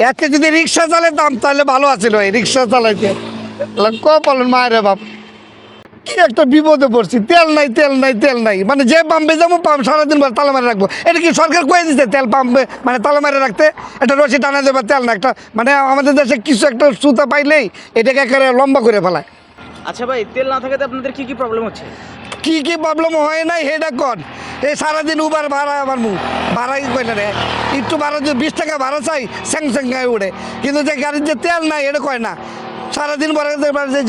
এতে যদি রিক্সা চালাতাম তাহলে ভালো আছিল, ভাই রিক্সা চালাইতে কপালের মায়ের বাপ, কি একটা বিপদে পড়ছি। তেল নাই তেল নাই তেল নাই, মানে যে পাম্পে যাবো পাম্প সারাদিন তালা মারে রাখবো। এটা কি সরকার কয়ে দিচ্ছে তেল পাম্পে মানে তালা মারে রাখতে? একটা রশি টানা দেবে তেল না, একটা মানে আমাদের দেশে কিছু একটা সুতা পাইলেই এটাকে একেবারে লম্বা করে ফেলায়। আচ্ছা ভাই, তেল না থাকাতে আপনাদের কি কি প্রবলেম হচ্ছে? কি কি প্রবলেম হয় নাই হেডা কর। এই সারাদিন উবার ভাড়া আমার ভাড়াই কই না রে, একটু ভাড়া যদি 20 টাকা ভাড়া চাই স্যাং স্যাং গায়ে উঠে, কিন্তু যে গাড়ির যে তেল নাই এটা কয় না। সারাদিন পরে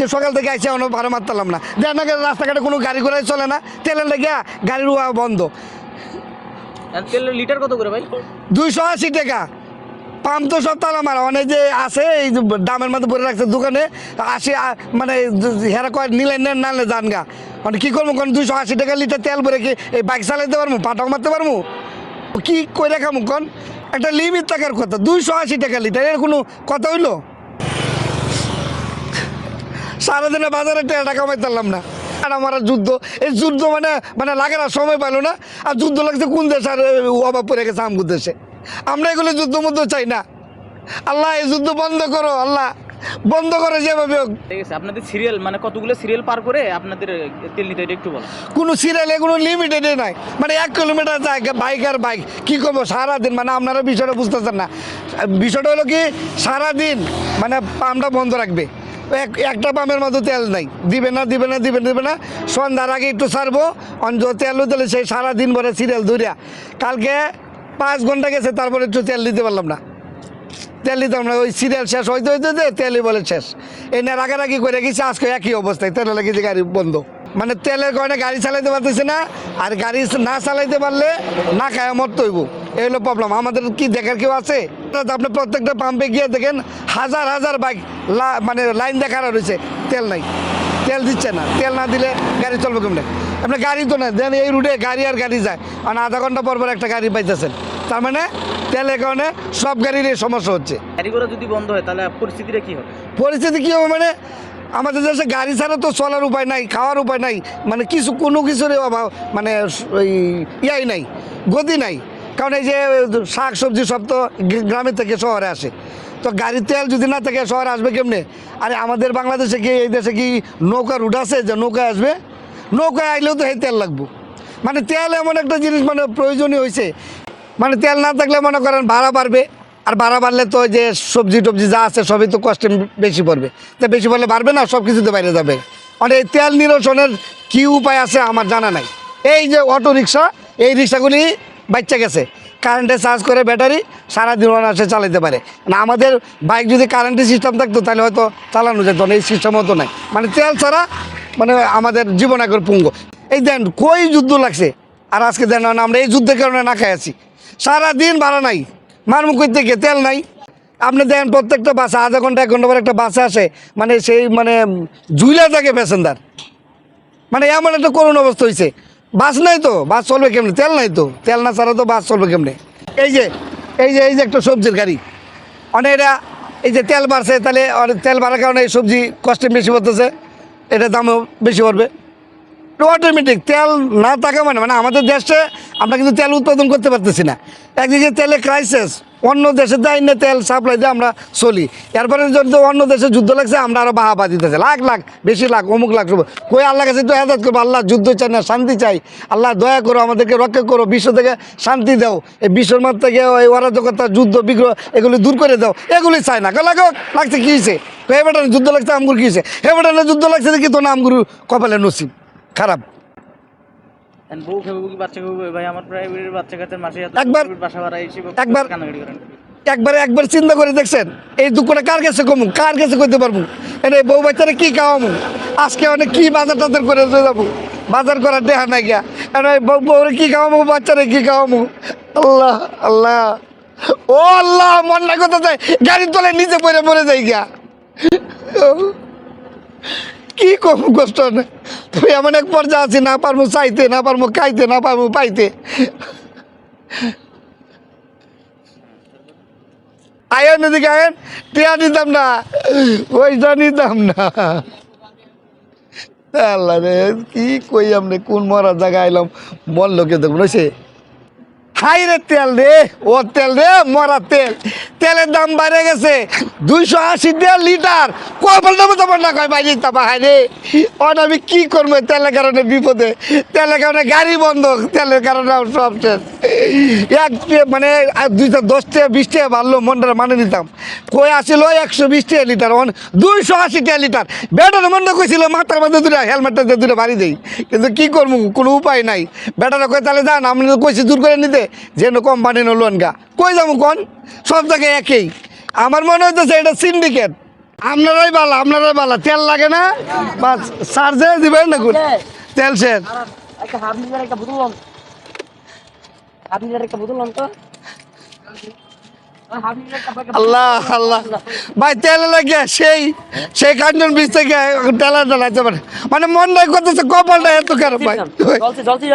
যে সকাল থেকে আইসে অন্য ভাড়া মারতাম না, দেখ না রাস্তাঘাটে কোনো গাড়ি ঘোড়াই চলে না, তেলের লেগে গাড়ির উয়া বন্ধ। তেলের লিটার কত করে ভাই? 280 টাকা। পাম্প তো সব তালা মারা, অনেক যে আছে এই যে দামের মধ্যে পরে রাখছে দোকানে, আসে মানে হেরা কয় নিলে নেন নালে যান গা। মানে কী করবো, কোন 280 টাকা লিটার তেল ভরে কি এই বাইক চালাইতে পারবো, পাটাও মারতে পারবো? কি করে খামু কোন? একটা লিমিট থাকার কথা। 280 টাকা লিটার, এর কোনো কথা হইলো? সারাদিনে বাজারে টাকা কামাই পারলাম না। আর আমার যুদ্ধ, এই যুদ্ধ মানে মানে লাগে না, সময় পাইলো না। আর যুদ্ধ লাগছে কোন দেশ, আর অভাব পড়ে গেছে আমগুর দেশে। আমরা এগুলো যুদ্ধ মধ্যে চাই না। আল্লাহ এই যুদ্ধ বন্ধ করো, আল্লাহ বন্ধ করো যেভাবে হোক। ঠিক আছে, আপনাদের সিরিয়াল মানে কতগুলো সিরিয়াল পার করে আপনাদের তেল নিতে এটা একটু বলো। কোনো সিরিয়ালে কোনো লিমিটেডে নাই, মানে 1 কিলোমিটার যায় বাইক আর বাইক। কী করবো সারাদিন, মানে আপনারা বিষয়টা বুঝতেছেন না। বিষয়টা হলো কি, সারাদিন মানে পাম্পটা বন্ধ রাখবে, একটা পাম্পের মতো তেল নাই, দিবে না দিবে না দিবে দিবে না। সন্ধ্যার আগে একটু ছাড়বো, তেল দিলে সেই সারাদিন ভরে সিরিয়াল ধরিয়া। কালকে 5 ঘন্টা গেছে, তারপরে একটু তেল দিতে পারলাম না। তেল দিতাম না, ওই সিরিয়াল শেষ হইতে হইতে তেলই বলে শেষ। এনে রাগারাগি করে গেছে, আজকে একই অবস্থায় তেল লেগেছে, গাড়ি বন্ধ। মানে তেলের কারণে গাড়ি চালাইতে পারতেছে না, আর গাড়ি না চালাইতে পারলে না খায় মরতে হইব। এই হলো প্রবলেম। আমাদের কি দেখার কেউ আছে? আপনি প্রত্যেকটা পাম্পে গিয়ে দেখেন হাজার হাজার বাইক মানে লাইন দেখা রয়েছে, তেল নাই, তেল দিচ্ছে না। তেল না দিলে গাড়ি চলবে কেমনে? আপনার গাড়ি তো না দেন, এই রুটে গাড়ি আর গাড়ি যায়, আর আধা ঘন্টা পর পর একটা গাড়ি পাইতেছেন। তার মানে তেলের কারণে সব গাড়ির এই সমস্যা হচ্ছে। গাড়িগুলো যদি বন্ধ হয় তাহলে পরিস্থিতিটা কি হবে? পরিস্থিতি কী হবে মানে, আমাদের দেশে গাড়ি ছাড়া তো চলার উপায় নাই, খাওয়ার উপায় নাই, মানে কিছু কোনো কিছুর অভাব, মানে ওই ইয়াই নাই, গতি নাই। কারণ এই যে শাক সবজি সব তো গ্রামের থেকে শহরে আসে, তো গাড়ির তেল যদি না থাকে শহরে আসবে কেমনে? আরে আমাদের বাংলাদেশে কি, এই দেশে কি নৌকা রুট আছে যে নৌকায় আসবে? নৌকায় আইলেও তো এই তেল লাগবো। মানে তেল এমন একটা জিনিস মানে প্রয়োজনীয় হয়েছে। মানে তেল না থাকলে মনে করেন ভাড়া বাড়বে, আর ভাড়া বাড়লে তো যে সবজি টবজি যা আছে সবই তো কষ্টে বেশি পড়বে। তা বেশি পড়লে বাড়বে না, সব কিছুতে বাইরে যাবে। মানে এই তেল নিরসনের কী উপায় আছে আমার জানা নাই। এই যে অটো রিক্সা, এই রিক্সাগুলি বাচ্চা গেছে, কারেন্টে চার্জ করে ব্যাটারি সারাদিন অনায়াসে চালাতে পারে না। আমাদের বাইক যদি কারেন্টের সিস্টেম থাকতো তাহলে হয়তো চালানো যেত না, এই সিস্টেমও তো নাই। মানে তেল ছাড়া মানে আমাদের জীবন একবার পুঙ্গ। এই দেন কই যুদ্ধ লাগছে, আর আজকে দেন আমরা এই যুদ্ধের কারণে না খাই আছি। সারাদিন ভাড়া নাই, মারমুখ থেকে তেল নাই। আপনি দেখেন প্রত্যেকটা বাসে আধা ঘন্টা 1 ঘন্টা পর একটা বাসে আসে, মানে সেই মানে ঝুলে থাকে প্যাসেঞ্জার। মানে এমন একটা করুণ অবস্থা হয়েছে। বাস নাই তো বাস চলবে কেমনে? তেল নাই তো, তেল না ছাড়া তো বাস চলবে কেমনে? এই যে এই যে এই যে একটা সবজির গাড়ি, অনেক এটা এই যে তেল বাড়ছে, তাহলে তেল বাড়ার কারণে এই সবজি কষ্টে বেশি পড়তেছে, এটার দামও বেশি পড়বে। অটোমেটিক তেল না থাকা মানে মানে আমাদের দেশে আমরা কিন্তু তেল উৎপাদন করতে পারতেছি না। একদিকে তেলের ক্রাইসিস, অন্য দেশের দেয় না তেল সাপ্লাই দিয়ে আমরা চলি। এরপরে যদি অন্য দেশে যুদ্ধ লাগছে আমরা আরও বাহাবা দিতেছে, লাখ লাখ বেশি লাখ অমুক লাখ কই আল্লাহ কাছে তো হেদাত করবো, আল্লাহ যুদ্ধ চাই না শান্তি চাই, আল্লাহ দয়া করো আমাদেরকে রক্ষা করো, বিশ্ব থেকে শান্তি দাও, এই বিশ্বের মাঠ থেকে ওই অরাজকতা যুদ্ধ বিগ্রহ এগুলি দূর করে দাও, এগুলি চাই না। লাগো লাগছে কী হয়েছে? হে বেটানে যুদ্ধ লাগছে আমগুর কী হয়েছে? হে বেটানে যুদ্ধ লাগছে দেখি তো না আমগুর কপালে নসিব খারাপ। বউ খাবে কি বাচ্চা খাবে ভাই? আমার প্রাইভেটের বাচ্চা কাছে মাসে একবার বাসা ভাড়া হিসেবে একবার কান্নাকাটি করেন। একবার চিন্তা করে দেখছেন এই দুঃখটা কার কাছে কমু, কার কাছে করতে পারবো? এই বউ বাচ্চারা কী খাওয়াবো? আজকে অনেক কী বাজার টাজার করে যাবো, বাজার করার দেহা নাই গিয়া। বউরে কী খাওয়াবো, বাচ্চারা কী খাওয়াবো? আল্লাহ আল্লাহ, ও আল্লাহ, মন না কথা যায় গাড়ির তলায় নিচে পড়ে মরে যাই গিয়া। কি কম কষ্ট না, তুই এমন এক পর্যায়ে আছি, না পারবো চাইতে, না পারবো খাইতে, না পারবো পাইতে। আয়েন এদিকে আয়েন, টিয়া নিতাম না, পয়সা নিতাম না। আল্লাহ রে, কি কই আমরা কোন মরা জায়গায় আইলাম, মন লোকে দেখুন হয়েছে। হাই রে তেল রে, ও তেল রে, মরা তেল। তেলের দাম বেড়ে গেছে 280 টাকা লিটার। কপালটা মতো না কয় বাইরে তাপা হাই রে। ওটা আমি কি করবো তেলের কারণে বিপদে, তেলের কারণে গাড়ি বন্ধ, তেলের কারণে আমার সব শেষ। মানে 10 টাকা 20 টাকা বাড়লো মনটা মানে নিতাম। কই আসিল 120 টাকা লিটার, 280 টাকা লিটার। বেটার মনটা কইছিল মাথার মধ্যে দুটা হেলমেটটা দিয়ে দুটো বাড়ি দেই, কিন্তু কি করবো কোনো উপায় নাই। বেটারা কই তাহলে যান, আমি তো কইছি দূর করে নিতে, যেন কোম্পানি নো লোন গা। কই যাবো কোন, সব জায়গায় একই। আমার মনে হইতেছে এটা সিন্ডিকেট। আপনারাই বালা, তেল লাগে না বা চার্জে দিবেন না কোন তেল শেষ। একটা হাফ লিটার একটা বোতল লন, হাফ লিটার একটা বোতল লন তো, হাফ লিটার একটা আল্লাহ আল্লাহ ভাই, তেল লাগে সেই কাঞ্চন বীজ থেকে তেলা জ্বালাতে পারে, মানে মনটাই করতেছে কপালটা এত খারাপ ভাই। জলসি জলসি